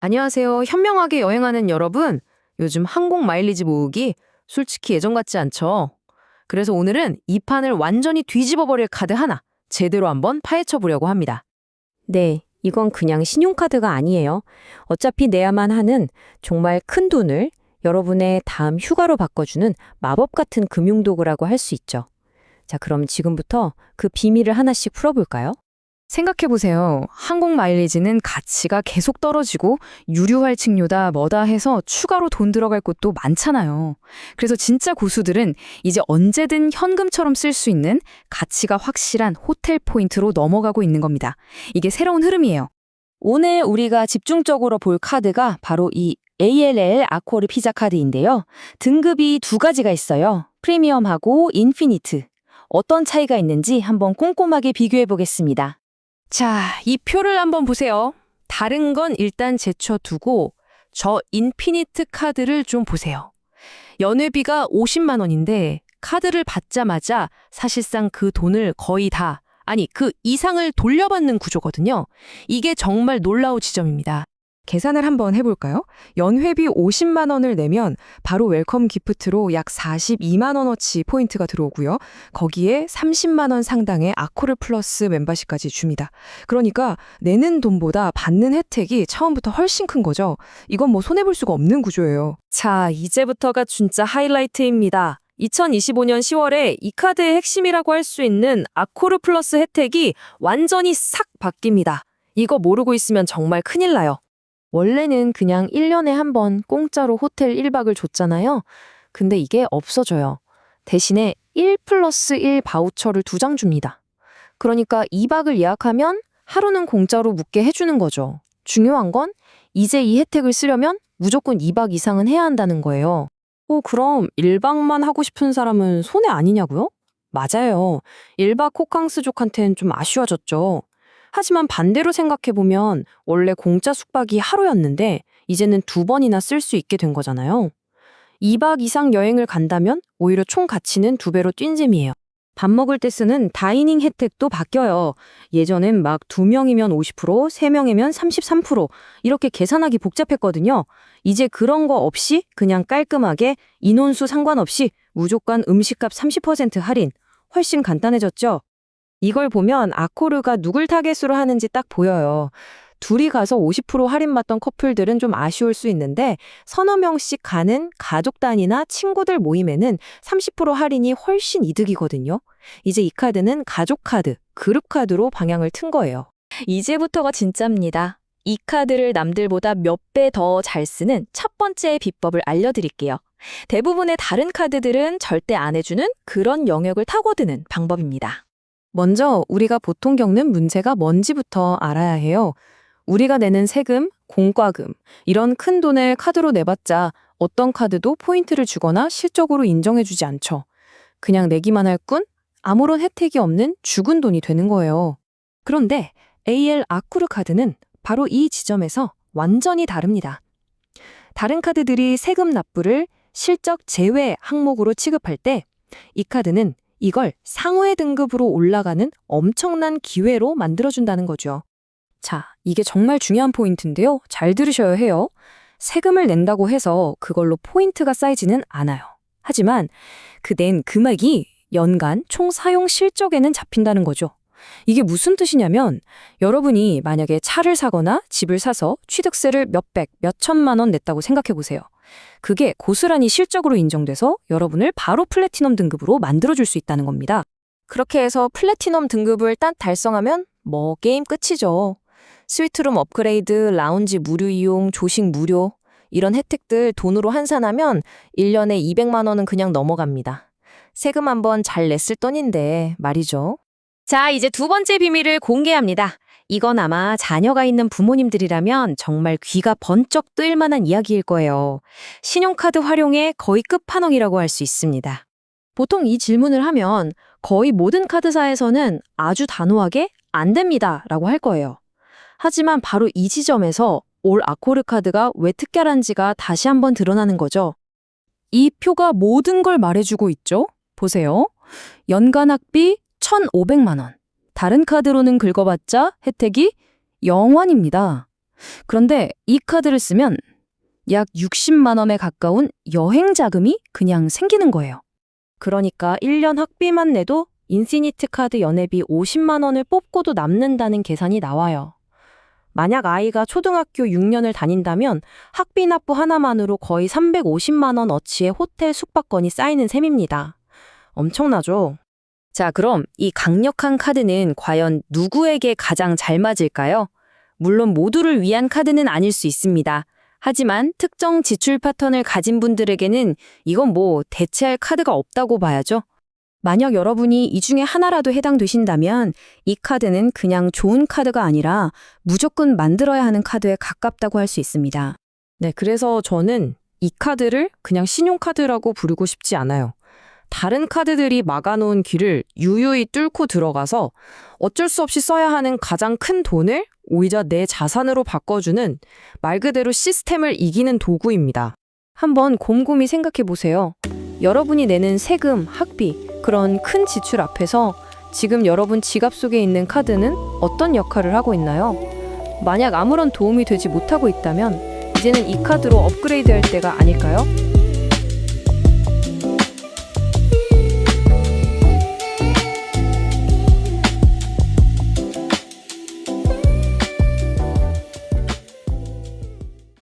안녕하세요. 현명하게 여행하는 여러분. 요즘 항공 마일리지 모으기 솔직히 예전 같지 않죠? 그래서 오늘은 이 판을 완전히 뒤집어 버릴 카드 하나 제대로 한번 파헤쳐 보려고 합니다. 네, 이건 그냥 신용카드가 아니에요. 어차피 내야만 하는 정말 큰 돈을 여러분의 다음 휴가로 바꿔주는 마법 같은 금융도구라고 할 수 있죠. 자, 그럼 지금부터 그 비밀을 하나씩 풀어볼까요? 생각해보세요. 항공 마일리지는 가치가 계속 떨어지고 유류할증료다 뭐다 해서 추가로 돈 들어갈 곳도 많잖아요. 그래서 진짜 고수들은 이제 언제든 현금처럼 쓸 수 있는 가치가 확실한 호텔 포인트로 넘어가고 있는 겁니다. 이게 새로운 흐름이에요. 오늘 우리가 집중적으로 볼 카드가 바로 이 ALL 아코르 피자 카드인데요. 등급이 두 가지가 있어요. 프리미엄하고 인피니트. 어떤 차이가 있는지 한번 꼼꼼하게 비교해 보겠습니다. 자, 이 표를 한번 보세요. 다른 건 일단 제쳐두고 저 인피니트 카드를 좀 보세요. 연회비가 50만 원인데 카드를 받자마자 사실상 그 돈을 거의 다, 아니 그 이상을 돌려받는 구조거든요. 이게 정말 놀라운 지점입니다. 계산을 한번 해볼까요? 연회비 50만 원을 내면 바로 웰컴 기프트로 약 42만 원어치 포인트가 들어오고요. 거기에 30만 원 상당의 아코르 플러스 멤버십까지 줍니다. 그러니까 내는 돈보다 받는 혜택이 처음부터 훨씬 큰 거죠. 이건 뭐 손해볼 수가 없는 구조예요. 자, 이제부터가 진짜 하이라이트입니다. 2025년 10월에 이 카드의 핵심이라고 할 수 있는 아코르 플러스 혜택이 완전히 싹 바뀝니다. 이거 모르고 있으면 정말 큰일 나요. 원래는 그냥 1년에 한 번 공짜로 호텔 1박을 줬잖아요. 근데 이게 없어져요. 대신에 1+1 바우처를 2장 줍니다. 그러니까 2박을 예약하면 하루는 공짜로 묵게 해주는 거죠. 중요한 건 이제 이 혜택을 쓰려면 무조건 2박 이상은 해야 한다는 거예요. 그럼 1박만 하고 싶은 사람은 손해 아니냐고요? 맞아요. 1박 호캉스족한텐 좀 아쉬워졌죠. 하지만 반대로 생각해보면 원래 공짜 숙박이 하루였는데 이제는 2번이나 쓸 수 있게 된 거잖아요. 2박 이상 여행을 간다면 오히려 총 가치는 2배로 뛴 셈이에요. 밥 먹을 때 쓰는 다이닝 혜택도 바뀌어요. 예전엔 막 2명이면 50%, 3명이면 33% 이렇게 계산하기 복잡했거든요. 이제 그런 거 없이 그냥 깔끔하게 인원수 상관없이 무조건 음식값 30% 할인. 훨씬 간단해졌죠? 이걸 보면 아코르가 누굴 타겟으로 하는지 딱 보여요. 둘이 가서 50% 할인받던 커플들은 좀 아쉬울 수 있는데 서너 명씩 가는 가족 단위나 친구들 모임에는 30% 할인이 훨씬 이득이거든요. 이제 이 카드는 가족 카드, 그룹 카드로 방향을 튼 거예요. 이제부터가 진짜입니다. 이 카드를 남들보다 몇 배 더 잘 쓰는 첫 번째 비법을 알려드릴게요. 대부분의 다른 카드들은 절대 안 해주는 그런 영역을 타고드는 방법입니다. 먼저 우리가 보통 겪는 문제가 뭔지부터 알아야 해요. 우리가 내는 세금, 공과금, 이런 큰 돈을 카드로 내봤자 어떤 카드도 포인트를 주거나 실적으로 인정해주지 않죠. 그냥 내기만 할 뿐 아무런 혜택이 없는 죽은 돈이 되는 거예요. 그런데 AL 아쿠르 카드는 바로 이 지점에서 완전히 다릅니다. 다른 카드들이 세금 납부를 실적 제외 항목으로 취급할 때 이 카드는 이걸 상회 등급으로 올라가는 엄청난 기회로 만들어준다는 거죠. 자, 이게 정말 중요한 포인트인데요. 잘 들으셔야 해요. 세금을 낸다고 해서 그걸로 포인트가 쌓이지는 않아요. 하지만 그 낸 금액이 연간 총 사용 실적에는 잡힌다는 거죠. 이게 무슨 뜻이냐면 여러분이 만약에 차를 사거나 집을 사서 취득세를 몇백, 몇천만 원 냈다고 생각해 보세요. 그게 고스란히 실적으로 인정돼서 여러분을 바로 플래티넘 등급으로 만들어줄 수 있다는 겁니다. 그렇게 해서 플래티넘 등급을 딱 달성하면 뭐 게임 끝이죠. 스위트룸 업그레이드, 라운지 무료 이용, 조식 무료 이런 혜택들 돈으로 환산하면 1년에 200만 원은 그냥 넘어갑니다. 세금 한번 잘 냈을 돈인데 말이죠. 자, 이제 두 번째 비밀을 공개합니다. 이건 아마 자녀가 있는 부모님들이라면 정말 귀가 번쩍 뜨일 만한 이야기일 거예요. 신용카드 활용의 거의 끝판왕이라고 할 수 있습니다. 보통 이 질문을 하면 거의 모든 카드사에서는 아주 단호하게 안 됩니다 라고 할 거예요. 하지만 바로 이 지점에서 올 아코르 카드가 왜 특별한지가 다시 한번 드러나는 거죠. 이 표가 모든 걸 말해주고 있죠. 보세요. 연간 학비 1,500만 원. 다른 카드로는 긁어봤자 혜택이 0원입니다. 그런데 이 카드를 쓰면 약 60만 원에 가까운 여행 자금이 그냥 생기는 거예요. 그러니까 1년 학비만 내도 인피니트 카드 연회비 50만 원을 뽑고도 남는다는 계산이 나와요. 만약 아이가 초등학교 6년을 다닌다면 학비 납부 하나만으로 거의 350만 원 어치의 호텔 숙박권이 쌓이는 셈입니다. 엄청나죠? 자, 그럼 이 강력한 카드는 과연 누구에게 가장 잘 맞을까요? 물론 모두를 위한 카드는 아닐 수 있습니다. 하지만 특정 지출 패턴을 가진 분들에게는 이건 뭐 대체할 카드가 없다고 봐야죠. 만약 여러분이 이 중에 하나라도 해당되신다면 이 카드는 그냥 좋은 카드가 아니라 무조건 만들어야 하는 카드에 가깝다고 할 수 있습니다. 네, 그래서 저는 이 카드를 그냥 신용카드라고 부르고 싶지 않아요. 다른 카드들이 막아놓은 길을 유유히 뚫고 들어가서 어쩔 수 없이 써야 하는 가장 큰 돈을 오히려 내 자산으로 바꿔주는 말 그대로 시스템을 이기는 도구입니다. 한번 곰곰이 생각해 보세요. 여러분이 내는 세금, 학비, 그런 큰 지출 앞에서 지금 여러분 지갑 속에 있는 카드는 어떤 역할을 하고 있나요? 만약 아무런 도움이 되지 못하고 있다면 이제는 이 카드로 업그레이드할 때가 아닐까요?